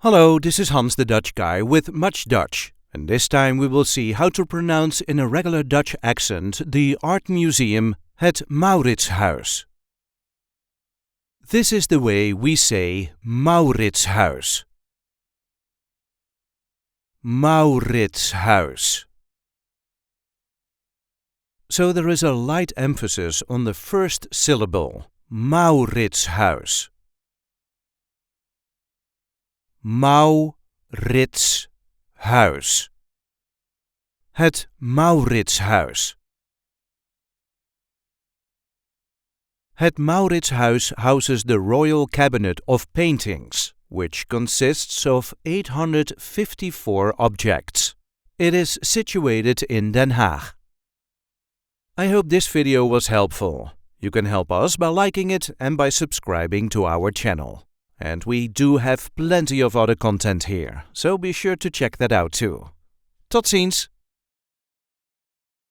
Hello, this is Hans the Dutch guy with Much Dutch, and this time we will see how to pronounce in a regular Dutch accent the art museum Het MAURITSHUIS. This is the way we say MAURITSHUIS. MAURITSHUIS. So there is a light emphasis on the first syllable, MAURITSHUIS. MAURITSHUIS. Het MAURITSHUIS. Het MAURITSHUIS houses the Royal Cabinet of Paintings, which consists of 854 objects. It is situated in Den Haag. I hope this video was helpful. You can help us by liking it and by subscribing to our channel. And we do have plenty of other content here, so be sure to check that out too. Tot ziens!